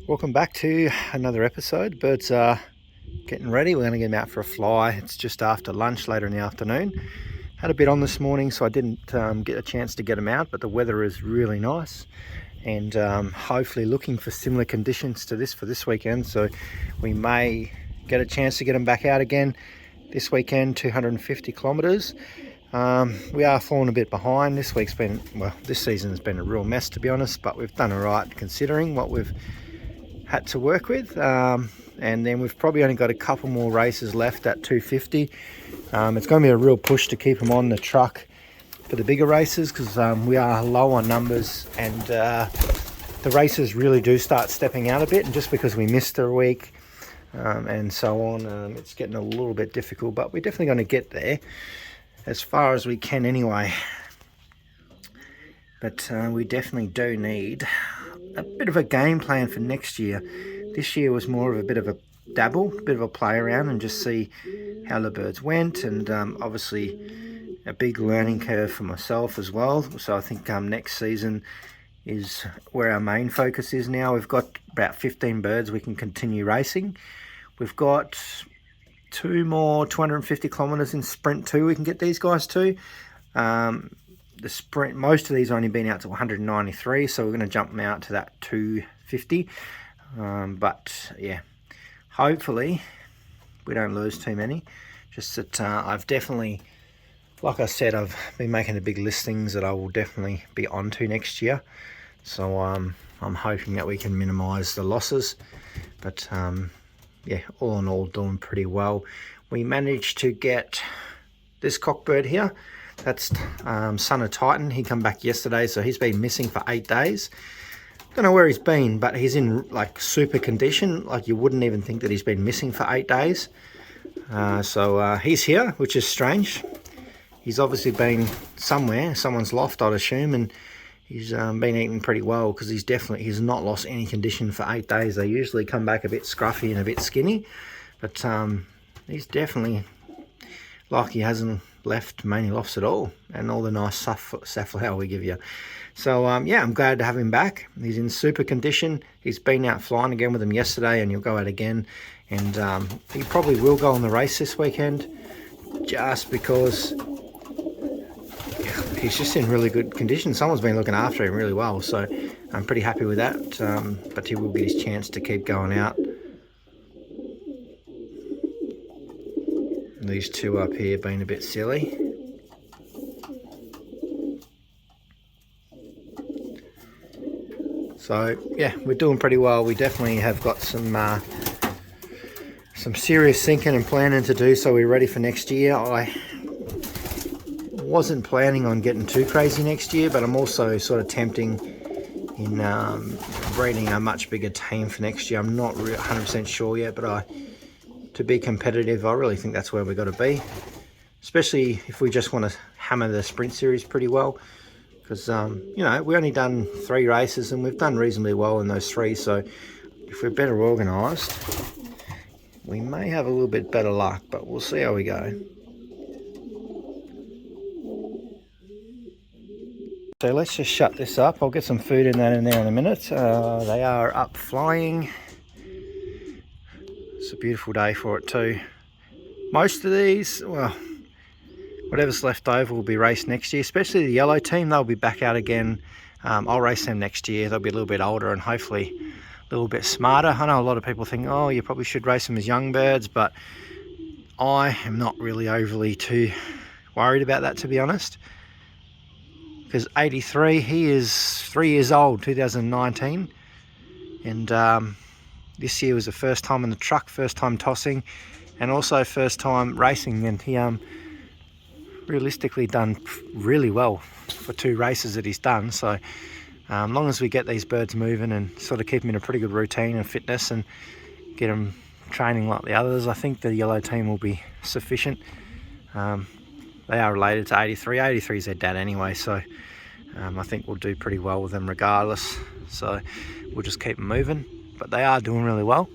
Welcome back to another episode. Birds are getting ready. We're going to get them out for a fly. It's just after lunch, later in the afternoon. Had a bit on this morning, so I didn't get a chance to get them out, but the weather is really nice, and hopefully looking for similar conditions to this for this weekend, so we may get a chance to get them back out again this weekend. 250 kilometers. We are falling a bit behind. This season has been a real mess, to be honest, but we've done all right considering what we've had to work with, and then we've probably only got a couple more races left at 250. It's going to be a real push to keep them on the truck for the bigger races, because we are low on numbers, and the races really do start stepping out a bit, and just because we missed a week and so on, it's getting a little bit difficult, but we're definitely going to get there as far as we can anyway. But we definitely do need a bit of a game plan for next year. This year was more of a bit of a dabble, a bit of a play around and just see how the birds went, and obviously a big learning curve for myself as well. So I think next season is where our main focus is now. We've got about 15 birds we can continue racing. We've got 2 more 250 kilometers in sprint 2 we can get these guys to. The sprint, most of these only been out to 193, so we're going to jump them out to that 250. But yeah, hopefully we don't lose too many. Just that I've definitely, like I said, I've been making the big listings that I will definitely be onto next year. So I'm hoping that we can minimise the losses. But yeah, all in all, doing pretty well. We managed to get this cockbird here. That's Son of Titan. He come back yesterday, so he's been missing for 8 days. Don't know where he's been, but he's in like super condition. Like you wouldn't even think that he's been missing for 8 days. So he's here, which is strange. He's obviously been somewhere, someone's loft, I'd assume, and he's been eating pretty well, because he's not lost any condition for 8 days. They usually come back a bit scruffy and a bit skinny, but he's definitely like he hasn't left many lofts at all, and all the nice safflower we give you. So yeah, I'm glad to have him back. He's in super condition. He's been out flying again with him yesterday, and he'll go out again, and he probably will go on the race this weekend, just because he's just in really good condition. Someone's been looking after him really well, so I'm pretty happy with that. But he will get his chance to keep going out. These two up here being a bit silly. So yeah, we're doing pretty well. We definitely have got some serious thinking and planning to do, so we're ready for next year. I wasn't planning on getting too crazy next year, but I'm also sort of tempting in breeding a much bigger team for next year. I'm not 100% sure yet, but to be competitive, I really think that's where we've got to be, especially if we just want to hammer the sprint series pretty well, because you know, we only done 3 races and we've done reasonably well in those 3, so if we're better organised, we may have a little bit better luck, but we'll see how we go. So let's just shut this up. I'll get some food in there in a minute. They are up flying. It's a beautiful day for it too. Most of these, well, whatever's left over will be raced next year, especially the yellow team. They'll be back out again. I'll race them next year. They'll be a little bit older and hopefully a little bit smarter. I know a lot of people think, oh, you probably should race them as young birds, but I am not really overly too worried about that, to be honest. Because 83, he is 3 years old, 2019, and this year was the first time in the truck, first time tossing, and also first time racing, and he realistically done really well for 2 races that he's done. So as long as we get these birds moving and sort of keep them in a pretty good routine and fitness and get them training like the others, I think the yellow team will be sufficient. They are related to 83. 83 is their dad anyway, so I think we'll do pretty well with them regardless. So we'll just keep them moving. But they are doing really well.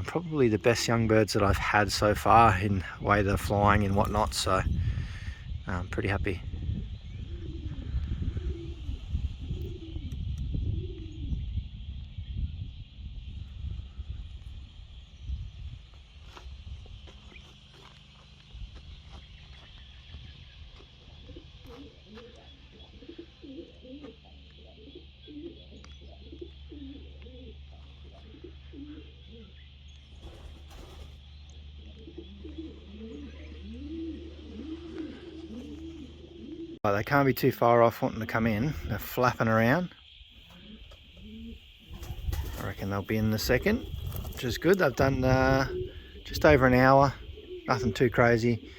Probably the best young birds that I've had so far in the way they're flying and whatnot, so I'm pretty happy. But they can't be too far off wanting to come in. They're flapping around. I reckon they'll be in the second, which is good. They've done just over an hour, nothing too crazy,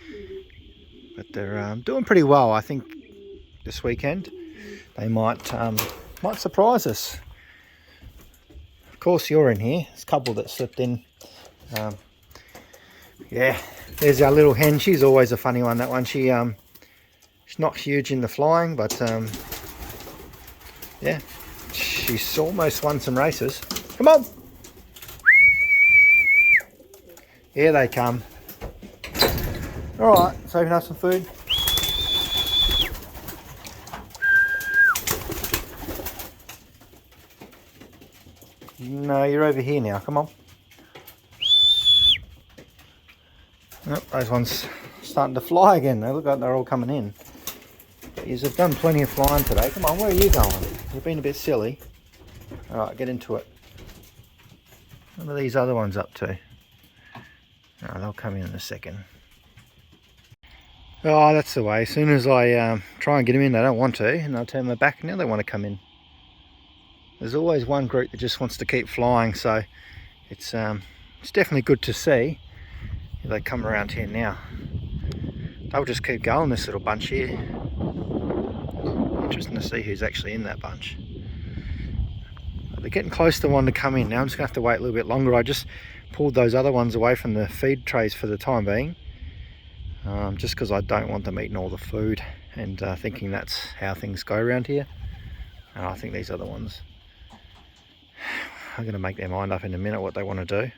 but they're doing pretty well. I think this weekend they might surprise us. Of course, you're in here. There's a couple that slipped in. Yeah, there's our little hen. She's always a funny one. That one. She's not huge in the flying, but yeah, she's almost won some races. Come on! Here they come. All right, so you can have some food. No, you're over here now. Come on. Yep, those ones starting to fly again. They look like they're all coming in. You've done plenty of flying today. Come on, where are you going? You've been a bit silly. All right, get into it. What are these other ones up to? Oh, they'll come in a second. Oh, that's the way. As soon as I try and get them in, they don't want to, and they'll turn their back, and now they want to come in. There's always one group that just wants to keep flying, so it's definitely good to see. If they come around here now, they'll just keep going, this little bunch here. Interesting to see who's actually in that bunch. They're getting close to one to come in now. I'm just going to have to wait a little bit longer. I just pulled those other ones away from the feed trays for the time being, just because I don't want them eating all the food and thinking that's how things go around here. And I think these other ones are going to make their mind up in a minute what they want to do.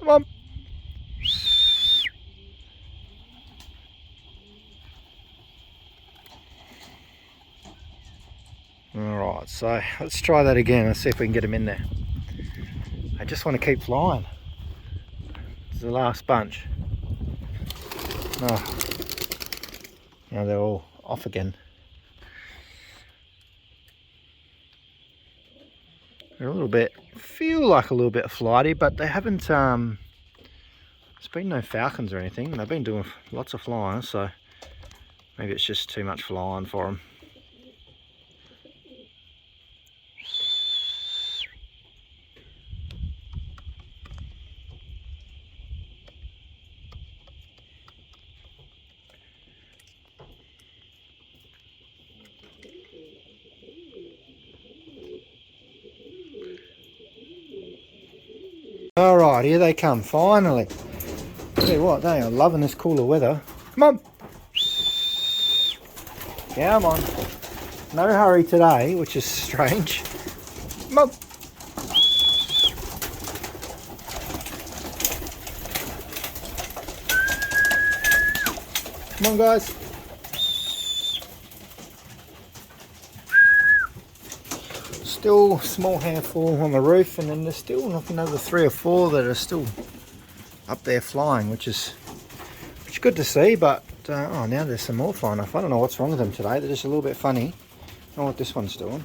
Come on. Alright, so let's try that again. Let's see if we can get them in there. I just want to keep flying. This is the last bunch. Oh. Now they're all off again. They're a little bit, feel like a little bit flighty, but they haven't, there's been no falcons or anything. They've been doing lots of flying, so maybe it's just too much flying for them. Alright, here they come, finally. Tell you what, they are loving this cooler weather. Come on! Come on. No hurry today, which is strange. Come on! Come on, guys. Still small handful on the roof, and then there's still like another 3 or 4 that are still up there flying, which is good to see. But oh, now there's some more flying off. I don't know what's wrong with them today. They're just a little bit funny. I don't know what this one's doing.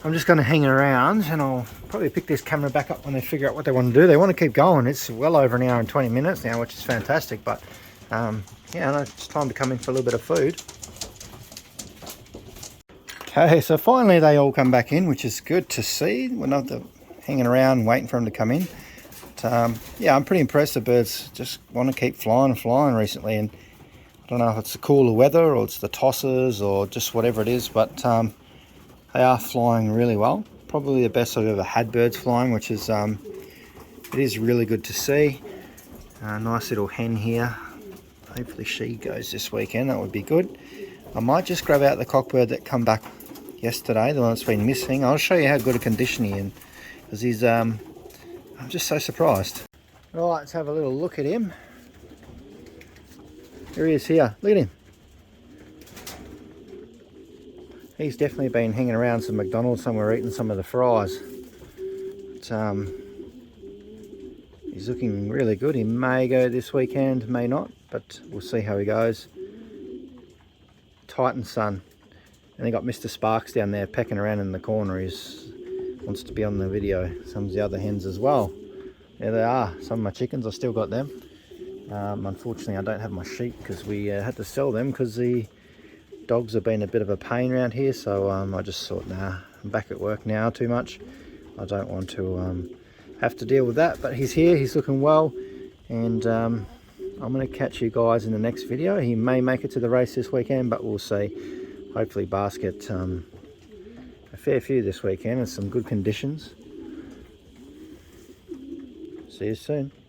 I'm just going to hang around, and I'll probably pick this camera back up when they figure out what they want to do. They want to keep going. It's well over an hour and 20 minutes now, which is fantastic. But yeah, I know it's time to come in for a little bit of food. Okay, so finally they all come back in, which is good to see. We're not hanging around waiting for them to come in. But, yeah, I'm pretty impressed. The birds just want to keep flying and flying recently, and I don't know if it's the cooler weather or it's the tosses or just whatever it is, but they are flying really well. Probably the best I've ever had birds flying, which is it is really good to see. Nice little hen here. Hopefully she goes this weekend. That would be good. I might just grab out the cockbird that come back yesterday, the one that's been missing. I'll show you how good a condition he's in, because he's I'm just so surprised. All right, let's have a little look at him. Here he is here. Look at him. He's definitely been hanging around some McDonald's somewhere eating some of the fries. But, he's looking really good. He may go this weekend, may not, but we'll see how he goes. Titan son. And they got Mr. Sparks down there pecking around in the corner. He wants to be on the video. Some of the other hens as well. There they are, some of my chickens. I still got them. Unfortunately, I don't have my sheep because we had to sell them because the dogs have been a bit of a pain around here. So I just thought, nah, I'm back at work now too much. I don't want to have to deal with that. But he's here, he's looking well, and I'm going to catch you guys in the next video. He may make it to the race this weekend, but we'll see. Hopefully basket a fair few this weekend and some good conditions. See you soon.